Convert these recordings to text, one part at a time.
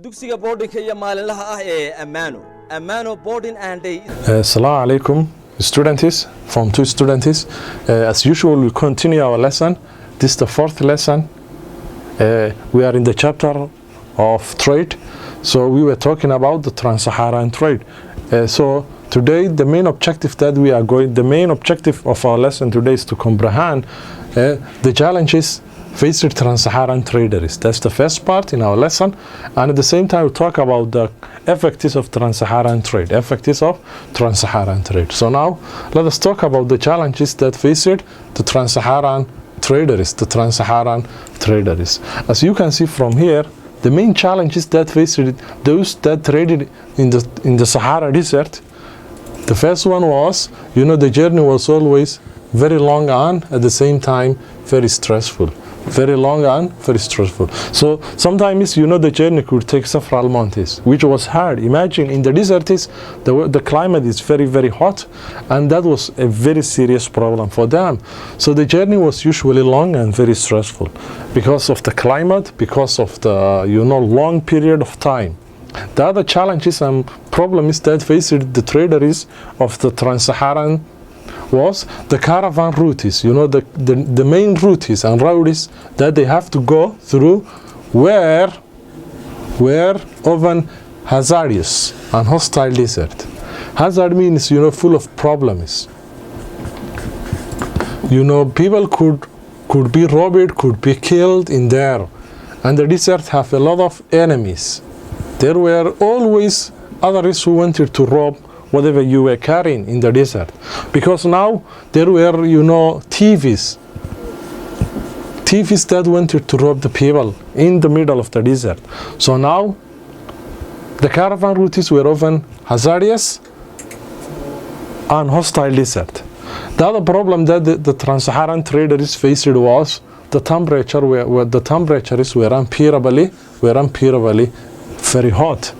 dugsiga boardingka iyo maalinlaha ah ee Amano boarding and day. Assalamu alaikum students, Form 2 students. As usual, we continue our lesson. This is the fourth lesson. We are in the chapter of trade. So we were talking about the trans-Saharan trade. So today the main objective of our lesson today is to comprehend the challenges faced trans-Saharan traders. That's the first part in our lesson, and at the same time we talk about the effects of trans-Saharan trade. So now let us talk about the challenges that faced the trans-Saharan traders. As you can see from here, the main challenges that faced those that traded in the Sahara Desert. The first one was, the journey was always very long and at the same time very stressful. So sometimes, the journey could take several months, which was hard. Imagine in the desert the climate is very, very hot, and that was a very serious problem for them. So the journey was usually long and very stressful because of the climate, because of the, long period of time. The other challenges and problems that faced the traders of the trans-Saharan was the caravan routes, the main routes and routes that they have to go through were often hazardous and hostile desert. Hazard means, full of problems. People could be robbed, could be killed in there, and the desert have a lot of enemies. There were always others who wanted to rob whatever you were carrying in the desert, because now there were thieves that wanted to rob the people in the middle of the desert. So now the caravan routes were often hazardous and hostile desert. The other problem that the trans-Saharan traders faced was the temperatures were unbearably very hot.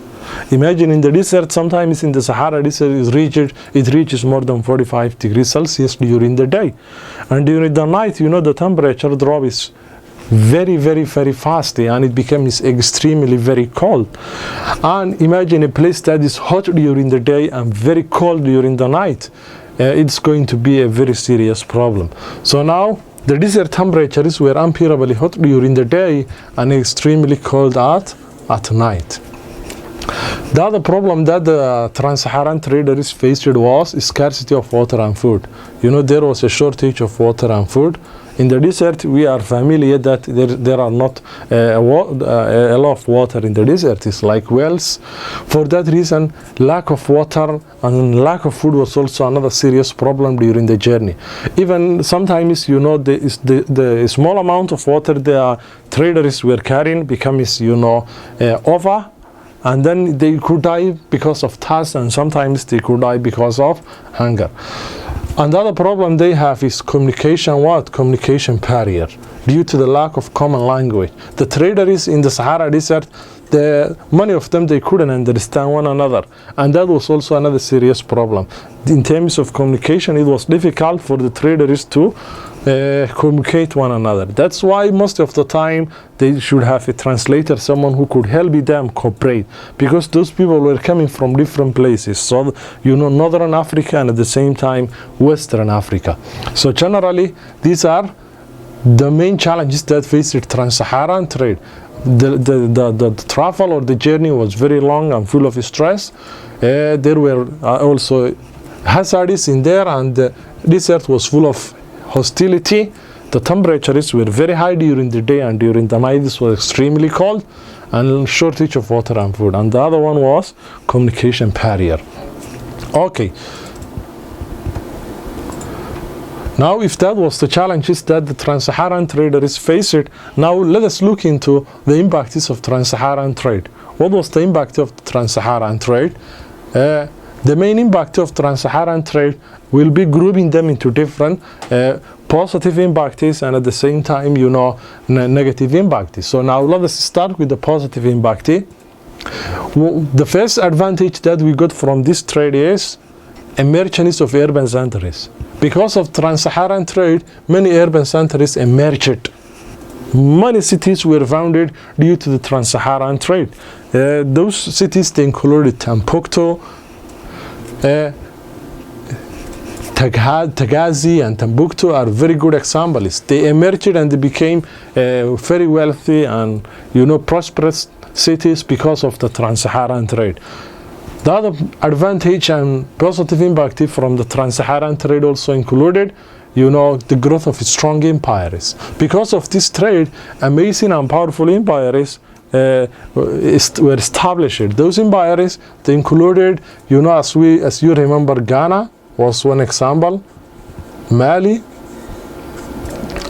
Imagine in the desert, sometimes in the Sahara Desert it reaches more than 45 degrees Celsius during the day. And during the night, the temperature drop is very, very, very fast, and it becomes extremely very cold. And imagine a place that is hot during the day and very cold during the night. It's going to be a very serious problem. So now the desert temperatures were unbearably hot during the day and extremely cold at night. The other problem that the trans-Saharan traders faced was scarcity of water and food. There was a shortage of water and food. In the desert, we are familiar that there are not a lot of water in the desert. It's like wells. For that reason, lack of water and lack of food was also another serious problem during the journey. Even sometimes, the small amount of water the traders were carrying becomes, over. And then they could die because of thirst, and sometimes they could die because of hunger. Another problem they have is communication barrier due to the lack of common language. The traders in the Sahara Desert, many of them, they couldn't understand one another, and that was also another serious problem. In terms of communication, it was difficult for the traders to communicate one another. That's why most of the time they should have a translator, someone who could help them cooperate, because those people were coming from different places. So, Northern Africa and at the same time Western Africa. So generally, these are the main challenges that faced trans-Saharan trade. The travel or the journey was very long and full of stress. There were also hazards in there, and the desert was full of hostility. The temperatures were very high during the day, and during the night it was extremely cold, and shortage of water and food. And the other one was communication barrier. Okay. Now, if that was the challenges that the trans-Saharan traders faced, now let us look into the impacts of trans-Saharan trade. What was the impact of the trans-Saharan trade? The main impact of trans-Saharan trade will be grouping them into different positive impacts and at the same time, negative impacts. So now let us start with the positive impact. The first advantage that we got from this trade is emergence of urban centers. Because of trans-Saharan trade, many urban centers emerged. Many cities were founded due to the trans-Saharan trade. Those cities, they included Timbuktu, Tagazi and Timbuktu are very good examples. They emerged and they became very wealthy and prosperous cities because of the trans-Saharan trade. The other advantage and positive impact from the trans-Saharan trade also included the growth of strong empires. Because of this trade, amazing and powerful empires were established. Those empires, they included, as you remember, Ghana was one example, Mali,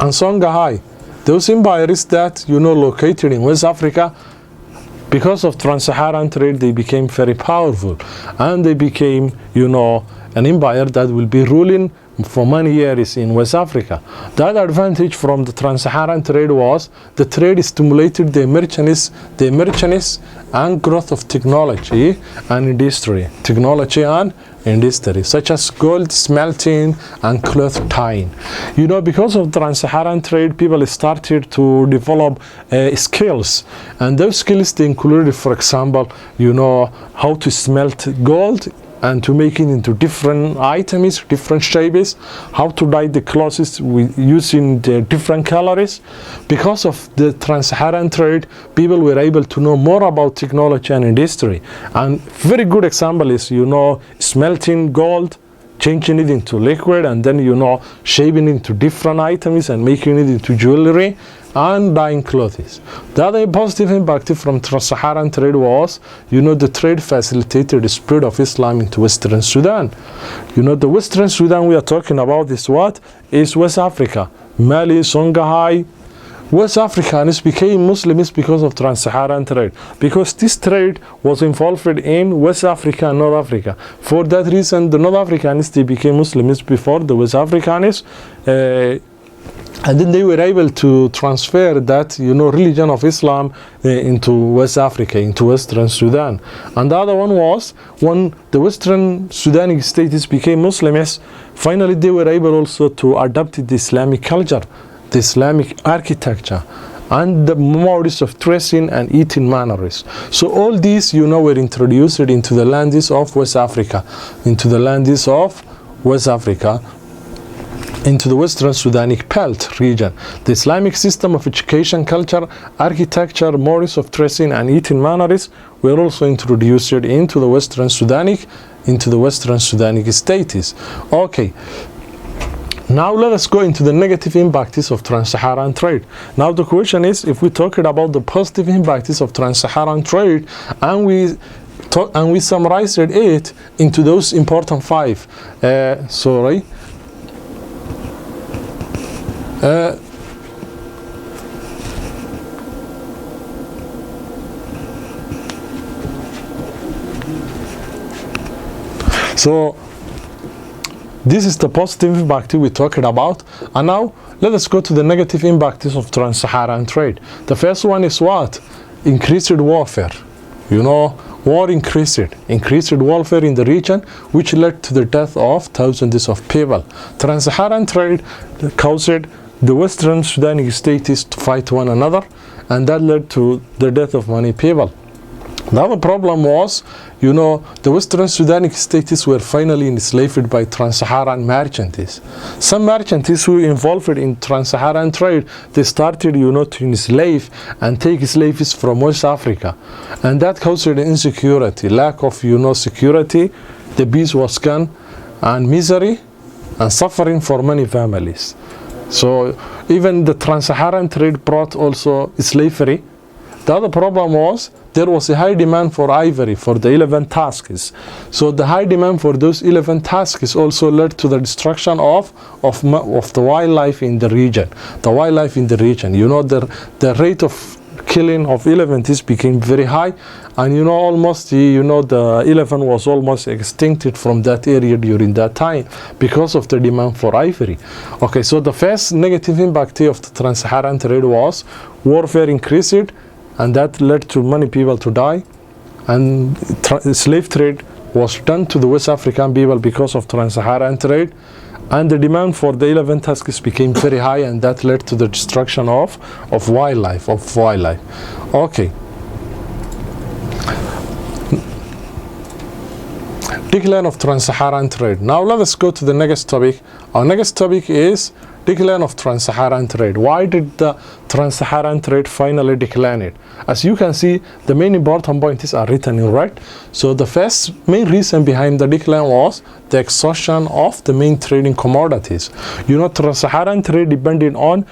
and Songhai. Those empires that, located in West Africa, because of trans-Saharan trade, they became very powerful. And they became, an empire that will be ruling for many years in West Africa. The other advantage from the trans-Saharan trade was the trade stimulated the emergence and growth of technology and industry. Such as gold smelting and cloth tying. Because of trans-Saharan trade, people started to develop skills, and those skills, they included, for example, how to smelt gold and to make it into different items, different shapes, how to dye the clothes using the different colors. Because of the trans-Saharan trade, people were able to know more about technology and industry. And very good example is, smelting gold, changing it into liquid, and then, shaping it into different items and making it into jewelry and dyeing clothes. The other positive impact from trans-Saharan trade was, the trade facilitated the spread of Islam into Western Sudan. The Western Sudan we are talking about is what? Is West Africa. Mali, Songhai. West Africans became Muslims because of trans-Saharan trade, because this trade was involved in West Africa and North Africa. For that reason, the North Africans, they became Muslims before the West Africans, and then they were able to transfer that, religion of Islam into West Africa, into Western Sudan. And the other one was, when the Western Sudanic states became Muslims, finally they were able also to adopt the Islamic culture, the Islamic architecture, and the modes of dressing and eating manners. So all these, were introduced into the lands of West Africa, into the Western Sudanic Belt region. The Islamic system of education, culture, architecture, modes of dressing and eating manners were also introduced into the Western Sudanic states. Okay. Now let us go into the negative impacts of trans-Saharan trade. Now the question is, if we talked about the positive impacts of trans-Saharan trade, and we summarized it into those important five. So this is the positive impact we talked about, and now let us go to the negative impacts of trans-Saharan trade. The first one is what? Increased warfare. War increased warfare in the region, which led to the death of thousands of people. Trans-Saharan trade caused the Western Sudanic states to fight one another, and that led to the death of many people. The other problem was, the Western Sudanic states were finally enslaved by trans-Saharan merchants. Some merchants who were involved in trans-Saharan trade, they started, to enslave and take slaves from West Africa. And that caused insecurity, lack of, security. The peace was gone, and misery and suffering for many families. So even the trans-Saharan trade brought also slavery. The other problem was, there was a high demand for ivory for the 11 tasks. So the high demand for those 11 tasks also led to the destruction of the wildlife in the region. The rate of killing of elephants became very high, and almost the elephant was almost extincted from that area during that time because of the demand for ivory. Okay, so the first negative impact of the trans-Saharan trade was warfare increased, and that led to many people to die, and slave trade was done to the West African people because of trans-Saharan trade. and the demand for the elephant tusks became very high, and that led to the destruction of wildlife. Okay. Decline of trans-Saharan trade. Now let us go to the next topic. Our next topic is decline of trans-Saharan trade. Why did the trans-Saharan trade finally decline it? As you can see, the main important points are written in red. So the first main reason behind the decline was the exhaustion of the main trading commodities. You know, trans-Saharan trade depended on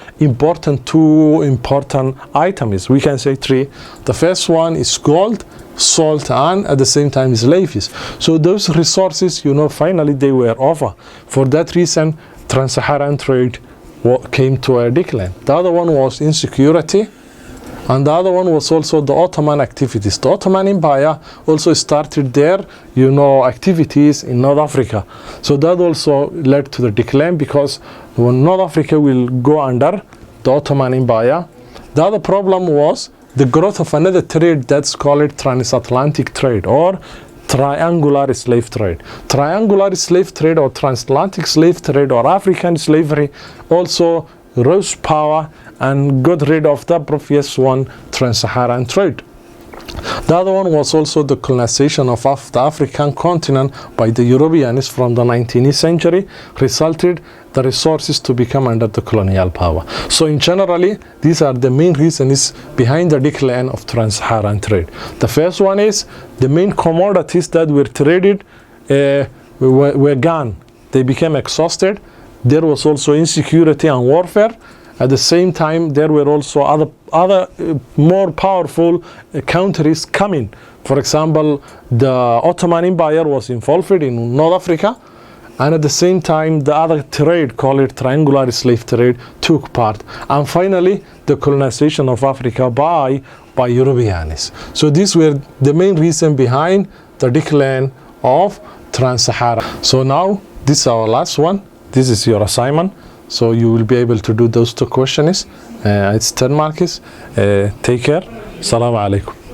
two important items. We can say three. The first one is gold, salt, and at the same time slaves. So those resources, you know, finally they were over. For that reason, trans-Saharan trade came to a decline. The other one was insecurity, and the other one was also the Ottoman activities. The Ottoman Empire also started their, you know, activities in North Africa. So that also led to the decline, because when North Africa will go under the Ottoman Empire, the other problem was the growth of another trade that's called transatlantic trade, or triangular slave trade. Triangular slave trade, or transatlantic slave trade, or African slavery also rose power and got rid of the previous one, trans-Saharan trade. The other one was also the colonization of the African continent by the Europeans from the 19th century, resulted the resources to become under the colonial power. So in generally, these are the main reasons behind the decline of trans-Saharan trade. The first one is the main commodities that were traded were gone. They became exhausted. There was also insecurity and warfare. At the same time, there were also other more powerful countries coming. For example, the Ottoman Empire was involved in North Africa, and at the same time, the other trade, called triangular slave trade, took part. And finally, the colonization of Africa by Europeans. So these were the main reason behind the decline of trans-Sahara. So now, this is our last one. This is your assignment. So you will be able to do those two questions. It's 10 marks. Take care. Assalamu alaikum.